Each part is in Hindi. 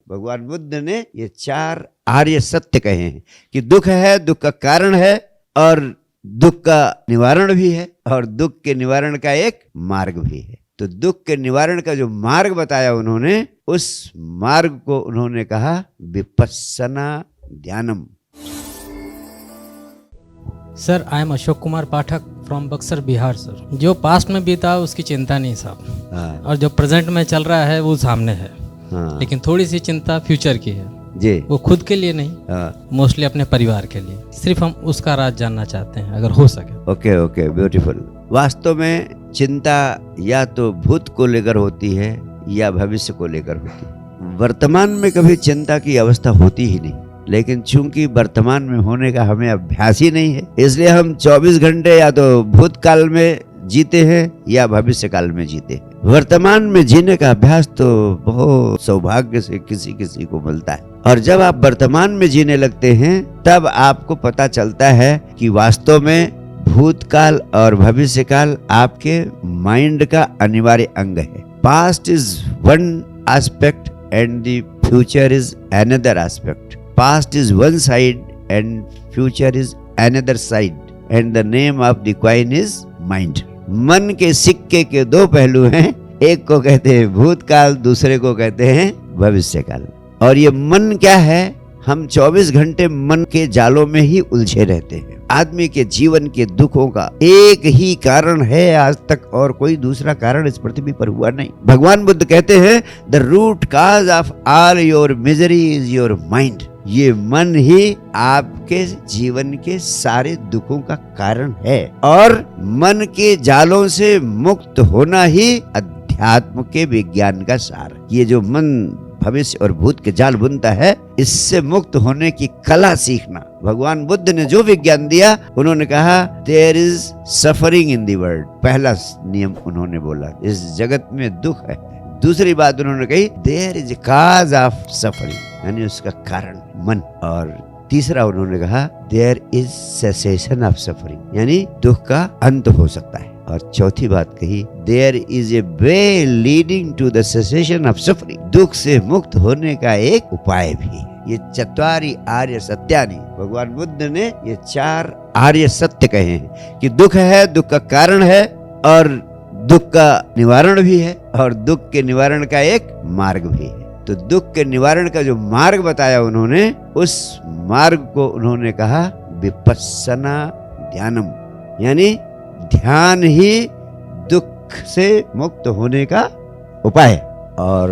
भगवान बुद्ध ने ये 4 आर्य सत्य कहे हैं कि दुख है, दुख का कारण है और दुख का निवारण भी है और दुख के निवारण का एक मार्ग भी है। तो दुख के निवारण का जो मार्ग बताया उन्होंने, उस मार्ग को उन्होंने कहा विपस्सना ध्यानम। Sir, I am Ashok Kumar Pathak from Buxar, Bihar. Sir, जो पास्ट में बीता उसकी चिंता नहीं साहब, और जो प्रेजेंट में चल रहा है वो सामने है। लेकिन थोड़ी सी चिंता फ्यूचर की है जी, वो खुद के लिए नहीं, मोस्टली अपने परिवार के लिए। सिर्फ हम उसका राज जानना चाहते हैं अगर हो सके। Okay, beautiful. वास्तव में चिंता या तो भूत को लेकर होती है या भविष्य को लेकर होती है। वर्तमान में कभी चिंता की अवस्था होती ही नहीं, लेकिन चूंकि वर्तमान में होने का हमें अभ्यास ही नहीं है, इसलिए हम 24 घंटे या तो भूतकाल में जीते हैं या भविष्य काल में जीते हैं। वर्तमान में जीने का अभ्यास तो बहुत सौभाग्य से किसी किसी को मिलता है, और जब आप वर्तमान में जीने लगते हैं तब आपको पता चलता है कि वास्तव में भूतकाल और भविष्य काल आपके माइंड का अनिवार्य अंग है। Past is one aspect and the future is another aspect. Past is one side and future is another side and the name of the coin is mind. मन के सिक्के के 2 पहलू हैं, एक को कहते हैं भूतकाल, दूसरे को कहते हैं भविष्यकाल। और ये मन क्या है? हम 24 घंटे मन के जालों में ही उलझे रहते हैं। आदमी के जीवन के दुखों का एक ही कारण है आज तक, और कोई दूसरा कारण इस पृथ्वी पर हुआ नहीं। भगवान बुद्ध कहते हैं the root cause of all your misery is your mind. ये मन ही आपके जीवन के सारे दुखों का कारण है, और मन के जालों से मुक्त होना ही अध्यात्म के विज्ञान का सार है। ये जो मन भविष्य और भूत के जाल बुनता है, इससे मुक्त होने की कला सीखना। भगवान बुद्ध ने जो विज्ञान दिया, उन्होंने कहा there is suffering in the world. पहला नियम उन्होंने बोला, इस जगत में दुख है। दूसरी बात उन्होंने कही there is cause of suffering, यानी उसका कारण मन। और तीसरा उन्होंने कहा there is cessation of suffering, यानी दुख का अंत हो सकता है। और चौथी बात कही there is a way leading to the cessation of suffering, दुख से मुक्त होने का एक उपाय भी। ये 4 आर्य सत्यानि, भगवान बुद्ध ने ये 4 आर्य सत्य कहे हैं कि दुख है, दुख का कारण है और दुख का निवारण भी है, और दुख के निवारण का एक मार्ग भी है। तो दुख के निवारण का जो मार्ग बताया उन्होंने, उस मार्ग को उन्होंने कहा विपस्सना ध्यानम, यानी ध्यान ही दुख से मुक्त होने का उपाय है। और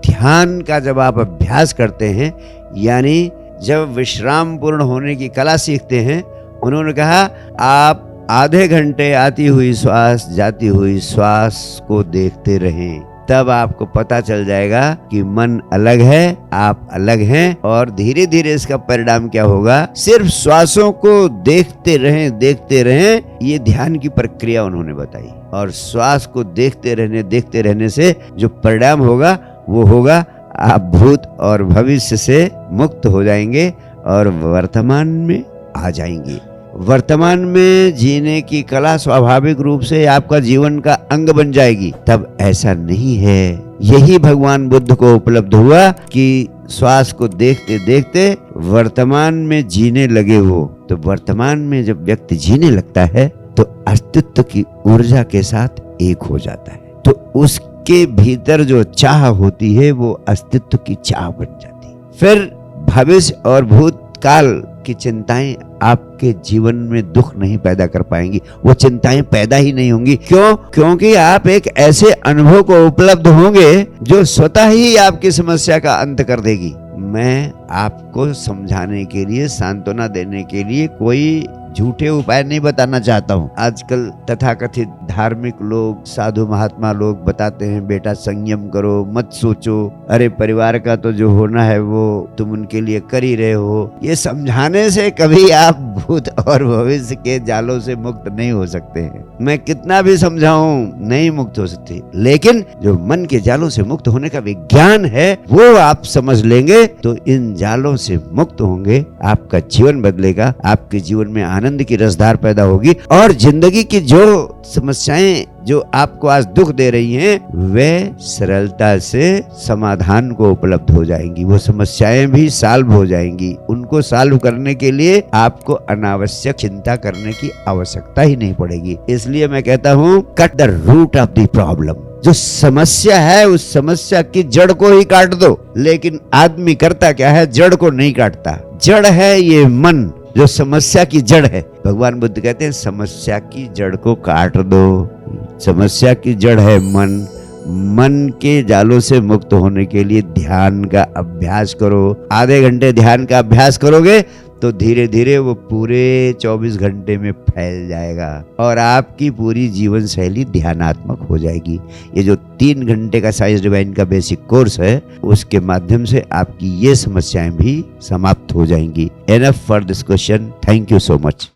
ध्यान का जब आप अभ्यास करते हैं, यानी जब विश्राम पूर्ण होने की कला सीखते हैं, उन्होंने कहा आप आधे घंटे आती हुई श्वास, जाती हुई श्वास को देखते रहें, तब आपको पता चल जाएगा कि मन अलग है, आप अलग हैं, और धीरे धीरे इसका परिणाम क्या होगा। सिर्फ श्वासों को देखते रहें, ये ध्यान की प्रक्रिया उन्होंने बताई। और श्वास को देखते रहने से जो परिणाम होगा वो होगा आप भूत और भविष्य से मुक्त हो जाएंगे और वर्तमान में आ जाएंगे। वर्तमान में जीने की कला स्वाभाविक रूप से आपका जीवन का अंग बन जाएगी। तब ऐसा नहीं है। यही भगवान बुद्ध को उपलब्ध हुआ कि श्वास को देखते देखते वर्तमान में जीने लगे हो। तो वर्तमान में जब व्यक्ति जीने लगता है तो अस्तित्व की ऊर्जा के साथ एक हो जाता है। तो उसके भीतर जो चाह होती है वो अस्तित्व की चाह बन जाती है। फिर भविष्य और भूतकाल की चिंताएं आपके जीवन में दुख नहीं पैदा कर पाएंगी, वो चिंताएं पैदा ही नहीं होंगी। क्यों? क्योंकि आप एक ऐसे अनुभव को उपलब्ध होंगे जो स्वतः ही आपकी समस्या का अंत कर देगी। मैं आपको समझाने के लिए, सांत्वना देने के लिए कोई झूठे उपाय नहीं बताना चाहता हूँ। आजकल तथाकथित धार्मिक लोग, साधु महात्मा लोग बताते हैं बेटा संयम करो, मत सोचो, अरे परिवार का तो जो होना है वो तुम उनके लिए कर ही रहे हो। ये समझाने से कभी आप भूत और भविष्य के जालों से मुक्त नहीं हो सकते हैं। मैं कितना भी समझाऊं नहीं मुक्त हो सकते, लेकिन जो मन के जालों से मुक्त होने का विज्ञान है वो आप समझ लेंगे तो इन जालों से मुक्त होंगे, आपका जीवन बदलेगा, आपके जीवन में आनंद आनंद की रसधार पैदा होगी और जिंदगी की जो समस्याएं जो आपको आज दुख दे रही हैं वे सरलता से समाधान को उपलब्ध हो जाएंगी। वो समस्याएं भी सॉल्व हो जाएंगी। उनको सॉल्व करने के लिए आपको अनावश्यक चिंता करने की आवश्यकता ही नहीं पड़ेगी। इसलिए मैं कहता हूँ cut the root of the problem. जो समस्या है उस समस्या की जड़ को ही काट दो। लेकिन आदमी करता क्या है, जड़ को नहीं काटता। जड़ है ये मन, जो समस्या की जड़ है। भगवान बुद्ध कहते हैं समस्या की जड़ को काट दो। समस्या की जड़ है मन। मन के जालों से मुक्त होने के लिए ध्यान का अभ्यास करो। आधे घंटे ध्यान का अभ्यास करोगे तो धीरे धीरे वो पूरे 24 घंटे में फैल जाएगा और आपकी पूरी जीवन शैली ध्यानात्मक हो जाएगी। ये जो 3 घंटे का साइंस डिवाइन का बेसिक कोर्स है उसके माध्यम से आपकी ये समस्याएं भी समाप्त हो जाएंगी। Enough for this question. Thank you so much.